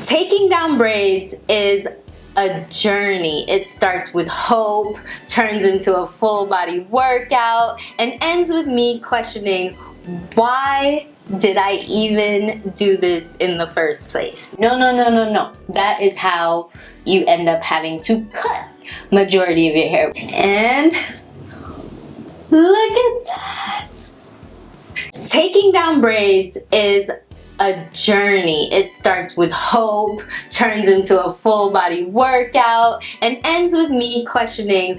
Taking down braids is a journey. It starts with hope, turns into a full body workout, and ends with me questioning, why did I even do this in the first place? No. That is how you end up having to cut majority of your hair. And look at that! Taking down braids is a journey. It starts with hope, turns into a full body workout, and ends with me questioning,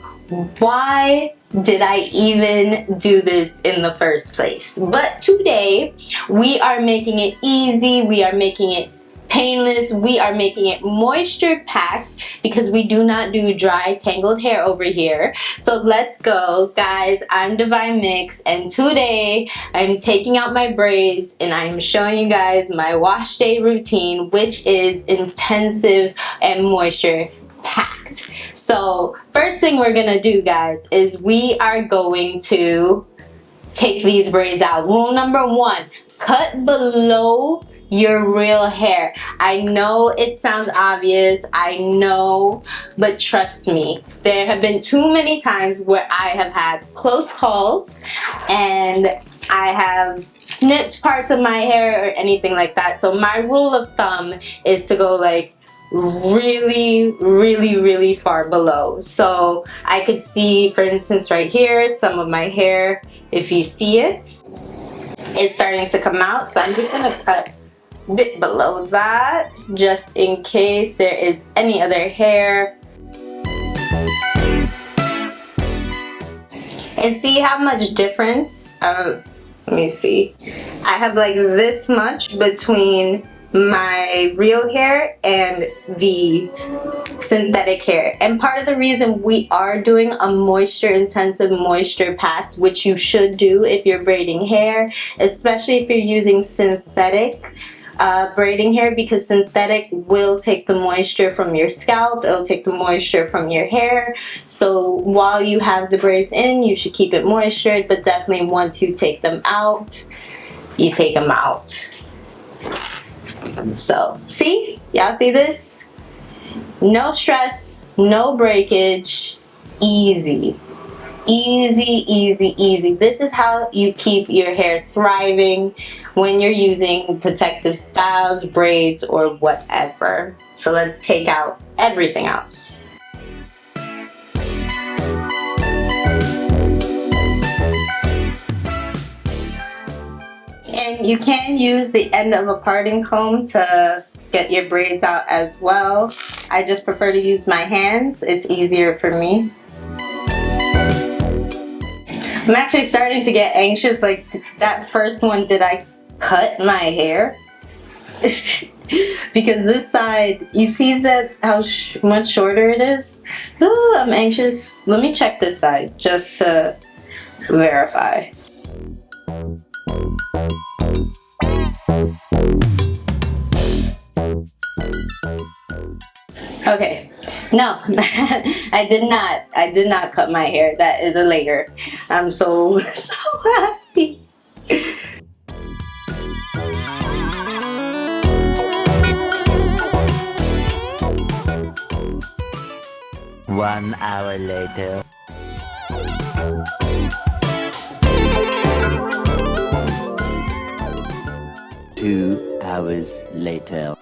why did I even do this in the first place? But today, we are making it easy, we are making it painless, we are making it moisture packed because we do not do dry tangled hair over here. So let's go, guys. I'm 𝘠𝑚𝑦, and today I'm taking out my braids and I'm showing you guys my wash day routine, which is intensive and moisture packed. So first thing we're gonna do, guys, is we are going to take these braids out. Rule number 1, cut below your real hair. I know it sounds obvious, I know, but trust me, there have been too many times where I have had close calls and I have snipped parts of my hair or anything like that. So my rule of thumb is to go like really far below. So I could see, for instance, right here, some of my hair, if you see it, is starting to come out. So I'm just gonna cut a bit below that, just in case there is any other hair. And see how much difference, let me see. I have like this much between my real hair and the synthetic hair. And part of the reason we are doing a moisture intensive, moisture packed, which you should do if you're braiding hair, especially if you're using synthetic braiding hair, because synthetic will take the moisture from your scalp, it'll take the moisture from your hair. So while you have the braids in, you should keep it moistured, but definitely once you take them out, you take them out. So see, y'all see this? No stress, no breakage, easy. Easy. This is how you keep your hair thriving when you're using protective styles, braids, or whatever. So let's take out everything else. And you can use the end of a parting comb to get your braids out as well. I just prefer to use my hands. It's easier for me. I'm actually starting to get anxious, like that first one, did I cut my hair? Because this side, you see that how much shorter it is? Oh, I'm anxious. Let me check this side just to verify. Okay, no, I did not cut my hair. That is a layer. I'm so happy. One hour later. Two hours later.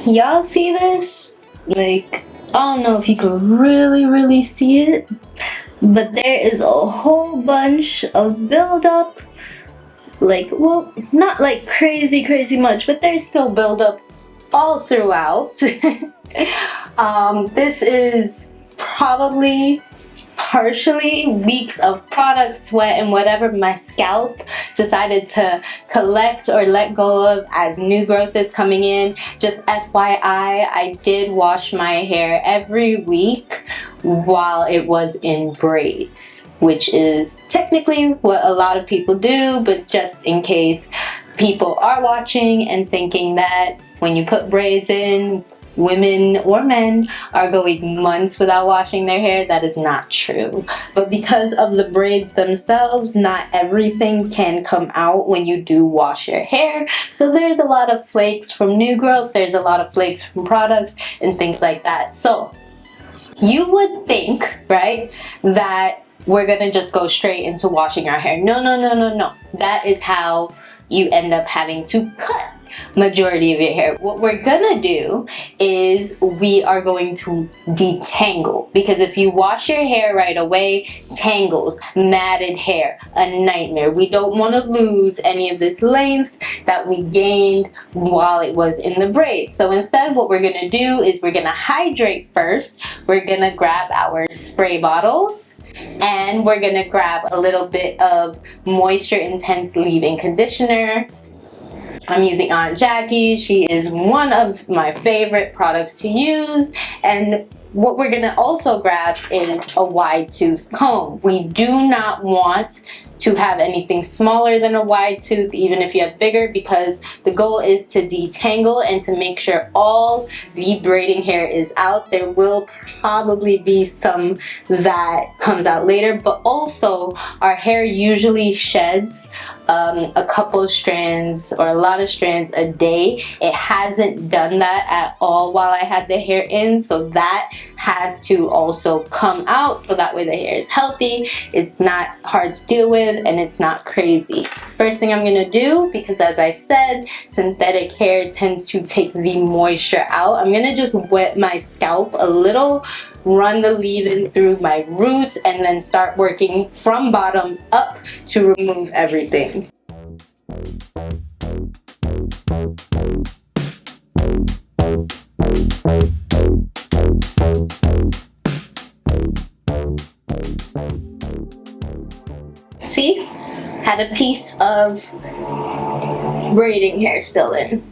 Y'all see this? Like, I don't know if you can really see it, but there is a whole bunch of buildup. Like, well, not like crazy much, but there's still buildup all throughout. This is probably partially weeks of product, sweat, and whatever my scalp decided to collect or let go of as new growth is coming in. Just FYI, I did wash my hair every week while it was in braids, which is technically what a lot of people do, but just in case people are watching and thinking that when you put braids in, women or men are going months without washing their hair. That is not true. But because of the braids themselves, not everything can come out when you do wash your hair. So there's a lot of flakes from new growth, there's a lot of flakes from products and things like that. So you would think, right, that we're gonna just go straight into washing our hair. No, no, no, no, no. That is how you end up having to cut majority of your hair. What we're gonna do is we are going to detangle, because if you wash your hair right away, tangles, matted hair, a nightmare. We don't want to lose any of this length that we gained while it was in the braid. So instead, what we're gonna do is we're gonna hydrate first. We're gonna grab our spray bottles, and we're gonna grab a little bit of moisture intense leave-in conditioner. I'm using Aunt Jackie. She is one of my favorite products to use. And what we're gonna also grab is a wide tooth comb. We do not want to have anything smaller than a wide tooth, even if you have bigger, because the goal is to detangle and to make sure all the braiding hair is out. There will probably be some that comes out later, but also our hair usually sheds a couple strands or a lot of strands a day. It hasn't done that at all while I had the hair in, so that has to also come out, so that way the hair is healthy, it's not hard to deal with, and it's not crazy. First thing I'm gonna do, because as I said, synthetic hair tends to take the moisture out, I'm gonna just wet my scalp a little, run the leave-in through my roots, and then start working from bottom up to remove everything. See? Had a piece of braiding hair still in.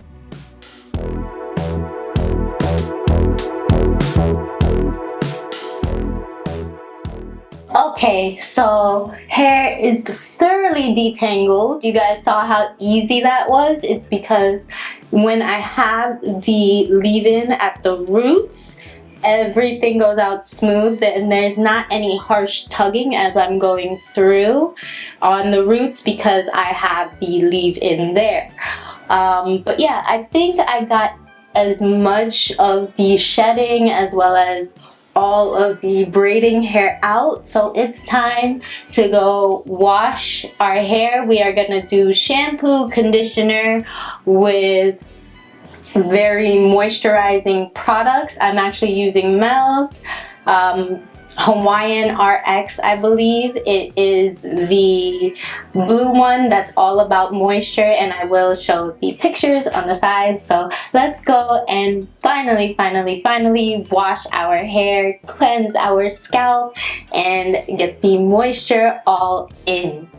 Okay, so hair is thoroughly detangled. You guys saw how easy that was? It's because when I have the leave-in at the roots, everything goes out smooth and there's not any harsh tugging as I'm going through on the roots because I have the leave-in there. But yeah, I think I got as much of the shedding as well as all of the braiding hair out, so it's time to go wash our hair. We are gonna do shampoo, conditioner with very moisturizing products. I'm actually using 𝑚EL's Hawaiian RX, I believe. It is the blue one that's all about moisture, and I will show the pictures on the side. So let's go and finally wash our hair, cleanse our scalp, and get the moisture all in.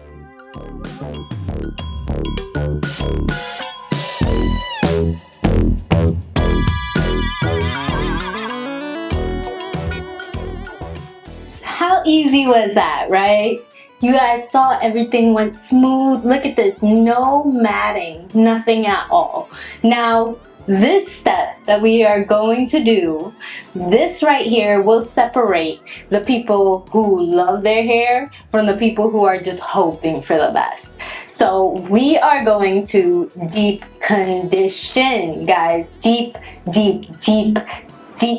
How easy was that, right? You guys saw everything went smooth. Look at this, no matting, nothing at all. Now, this step that we are going to do, this right here will separate the people who love their hair from the people who are just hoping for the best. So we are going to deep condition, guys. Deep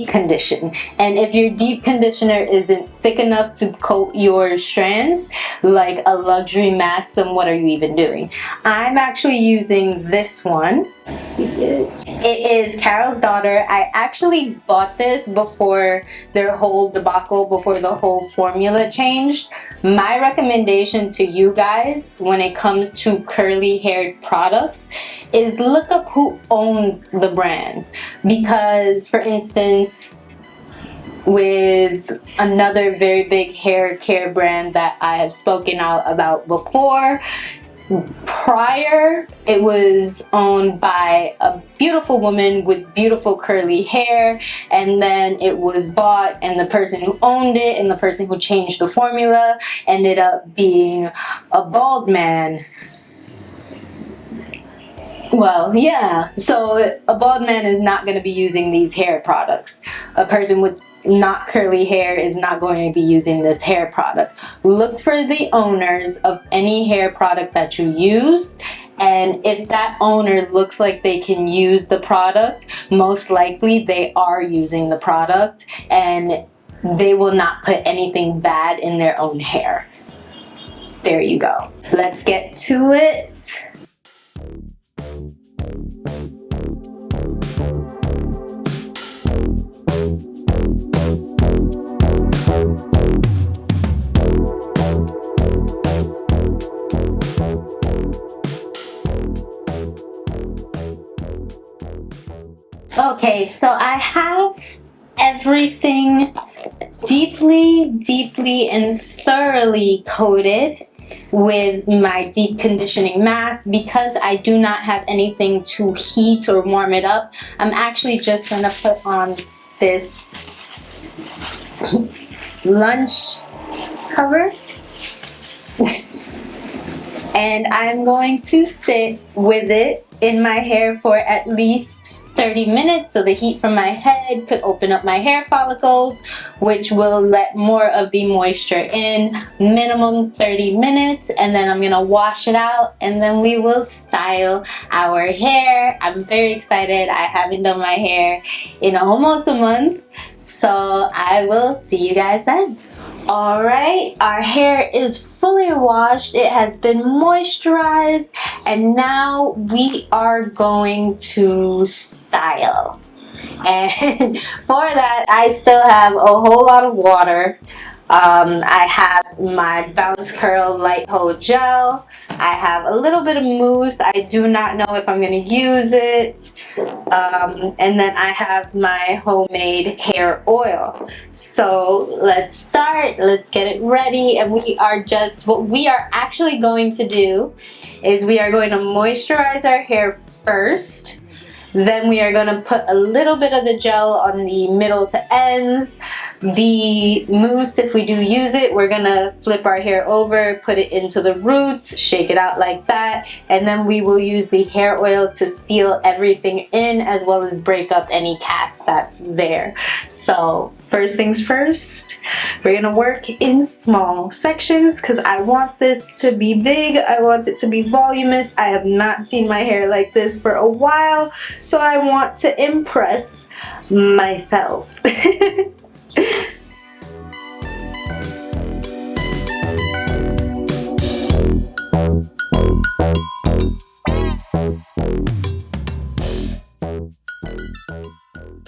condition. And if your deep conditioner isn't thick enough to coat your strands like a luxury mask, then what are you even doing? I'm actually using this one. Let's see it. It is Carol's Daughter. I actually bought this before their whole debacle, before the whole formula changed. My recommendation to you guys when it comes to curly haired products is look up who owns the brands, because for instance, with another very big hair care brand that I have spoken out about before, prior it was owned by a beautiful woman with beautiful curly hair, and then it was bought, and the person who owned it and the person who changed the formula ended up being a bald man. Well, yeah. So a bald man is not going to be using these hair products. A person with not curly hair is not going to be using this hair product. Look for the owners of any hair product that you use, and if that owner looks like they can use the product, most likely they are using the product and they will not put anything bad in their own hair. There you go. Let's get to it. Okay, so I have everything deeply and thoroughly coated with my deep conditioning mask. Because I do not have anything to heat or warm it up, I'm actually just gonna put on this lunch cover and I'm going to sit with it in my hair for at least 30 minutes, so the heat from my head could open up my hair follicles, which will let more of the moisture in. Minimum 30 minutes, and then I'm gonna wash it out, and then we will style our hair. I'm very excited. I haven't done my hair in almost a month, so I will see you guys then. Alright, our hair is fully washed, it has been moisturized, and now we are going to style. And for that, I still have a whole lot of water. I have my Bounce Curl Light Hold Gel. I have a little bit of mousse. I do not know if I'm going to use it. And then I have my homemade hair oil. So let's start. Let's get it ready. And what we are actually going to do is we are going to moisturize our hair first. Then we are going to put a little bit of the gel on the middle to ends. The mousse, if we do use it, we're going to flip our hair over, put it into the roots, shake it out like that, and then we will use the hair oil to seal everything in, as well as break up any cast that's there. So first things first, we're going to work in small sections because I want this to be big. I want it to be voluminous. I have not seen my hair like this for a while, so I want to impress myself.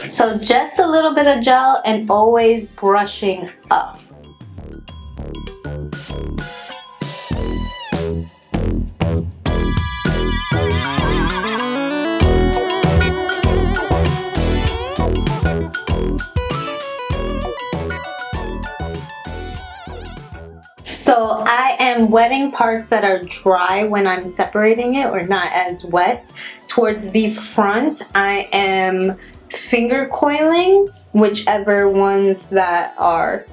So just a little bit of gel and always brushing up. So I am wetting parts that are dry when I'm separating it, or not as wet. Towards the front, I am finger coiling whichever ones that are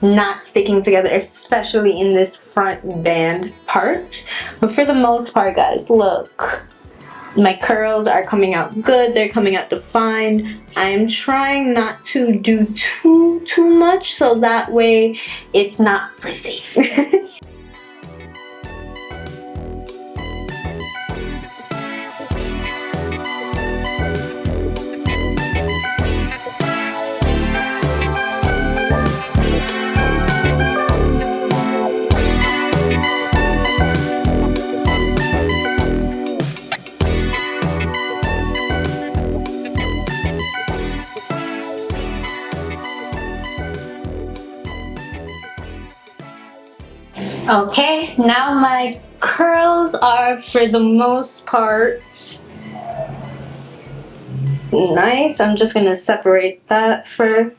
not sticking together, especially in this front band part. But for the most part, guys, look. My curls are coming out good. They're coming out defined. I'm trying not to do too much, so that way it's not frizzy. Okay, now my curls are, for the most part, nice. I'm just gonna separate that for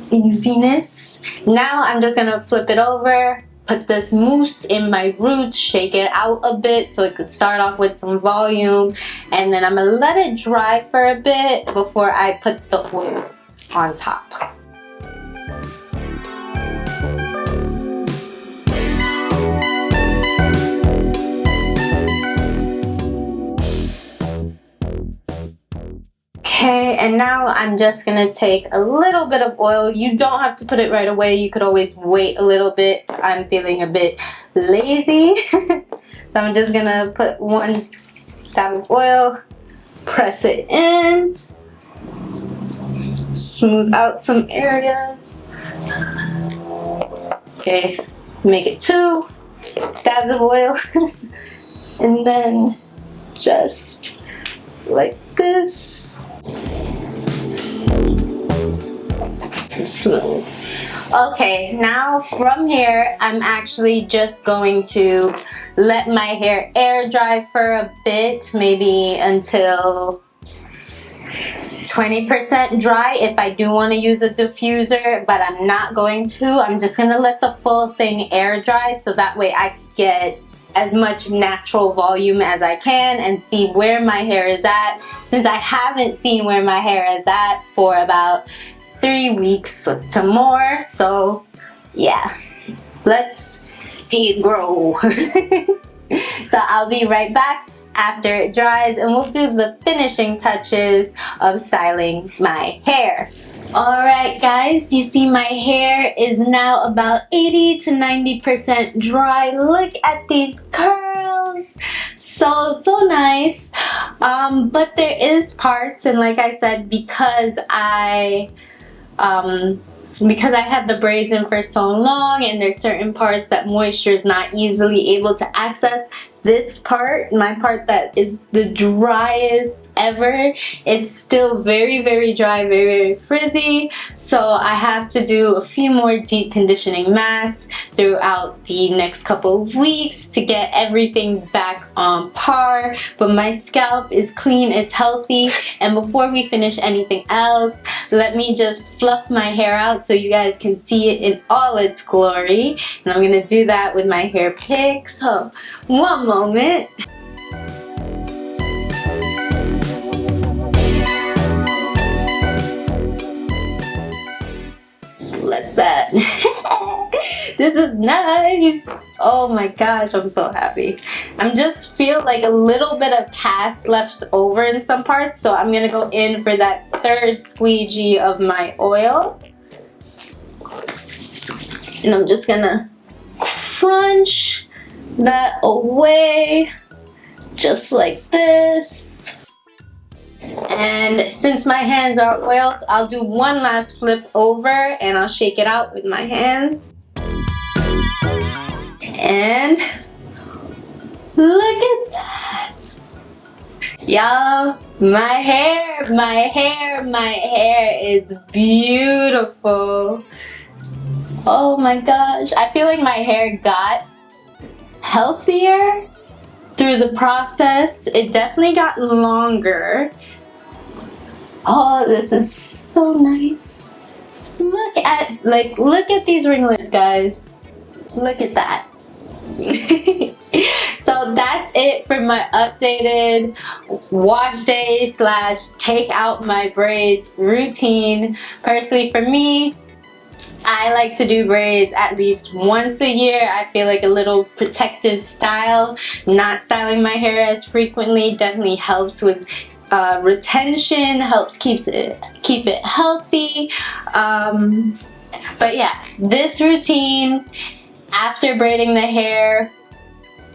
easiness. Now I'm just gonna flip it over, put this mousse in my roots, shake it out a bit so it could start off with some volume, and then I'm gonna let it dry for a bit before I put the oil on top. now I'm just gonna take a little bit of oil. You don't have to put it right away. You could always wait a little bit. I'm feeling a bit lazy. So I'm just gonna put 1 dab of oil, press it in, smooth out some areas. Okay, make it 2 dabs of oil. And then just like this. Smooth. Okay, now from here I'm actually just going to let my hair air dry for a bit, maybe until 20% dry if I do want to use a diffuser, but I'm not going to. I'm just gonna let the full thing air dry so that way I can get as much natural volume as I can and see where my hair is at, since I haven't seen where my hair is at for about 3 weeks to more. So yeah, let's see it grow. So I'll be right back after it dries and we'll do the finishing touches of styling my hair. Alright guys, you see my hair is now about 80 to 90% dry. Look at these curls. So nice. But there is parts, and like I said, because I had the braids in for so long, and there's certain parts that moisture is not easily able to access. This part, my part that is the driest ever, it's still very dry, very frizzy. So I have to do a few more deep conditioning masks throughout the next couple of weeks to get everything back on par. But my scalp is clean, it's healthy. And before we finish anything else, let me just fluff my hair out so you guys can see it in all its glory. And I'm gonna do that with my hair pick. So one moment. Let that. This is nice. Oh my gosh, I'm so happy. I'm just feel like a little bit of cast left over in some parts, so I'm gonna go in for that third squeegee of my oil. And I'm just gonna crunch that away just like this. And since my hands are oiled, I'll do one last flip over and I'll shake it out with my hands. And look at that. Y'all, my hair is beautiful. Oh my gosh, I feel like my hair got healthier through the process. It definitely got longer. Oh, this is so nice. Look at these ringlets, guys. Look at that. So that's it for my updated wash day / take out my braids routine. Personally, for me, I like to do braids at least once a year. I feel like a little protective style. Not styling my hair as frequently definitely helps with retention, helps keep it healthy. But yeah, this routine, after braiding the hair,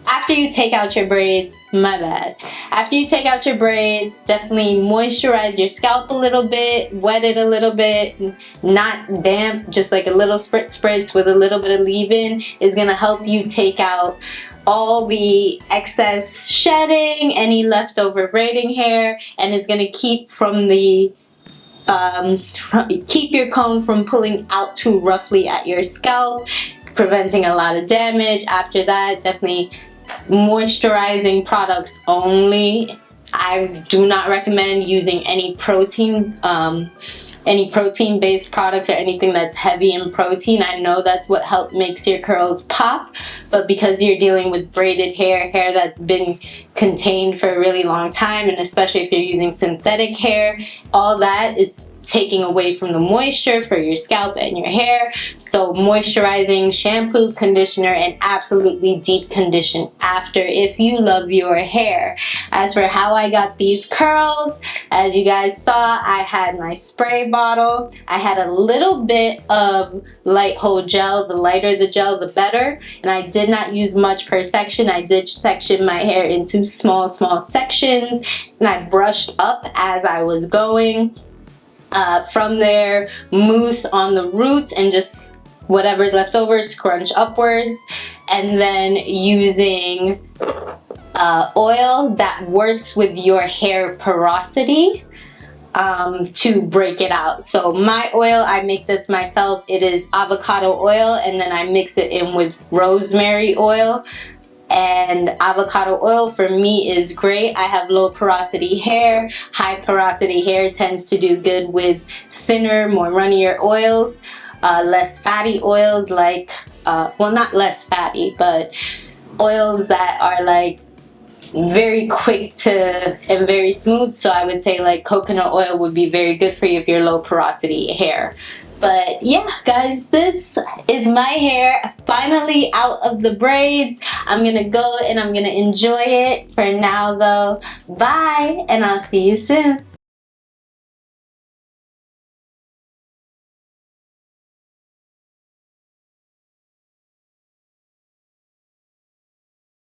after you take out your braids, after you take out your braids, definitely moisturize your scalp a little bit, wet it a little bit, not damp, just like a little spritz with a little bit of leave-in is gonna help you take out all the excess shedding, any leftover braiding hair, and it's gonna keep keep your comb from pulling out too roughly at your scalp, preventing a lot of damage. After that, definitely moisturizing products only. I do not recommend using any protein based products or anything that's heavy in protein. I know that's what makes your curls pop, but because you're dealing with braided hair that's been contained for a really long time, and especially if you're using synthetic hair, all that is taking away from the moisture for your scalp and your hair. So moisturizing shampoo, conditioner, and absolutely deep condition after if you love your hair. As for how I got these curls, as you guys saw, I had my spray bottle. I had a little bit of light hold gel. The lighter the gel, the better. And I did not use much per section. I did section my hair into small sections, and I brushed up as I was going. From there, mousse on the roots and just whatever's left over, scrunch upwards. And then using oil that works with your hair porosity to break it out. So my oil, I make this myself. It is avocado oil, and then I mix it in with rosemary oil. And avocado oil for me is great. I have low porosity hair. High porosity hair tends to do good with thinner, more runnier oils. Less fatty oils like, well, not less fatty, but oils that are like very quick to and very smooth. So I would say like coconut oil would be very good for you if you're low porosity hair. But yeah, guys, this is my hair finally out of the braids. I'm gonna go and I'm gonna enjoy it. For now though, bye, and I'll see you soon.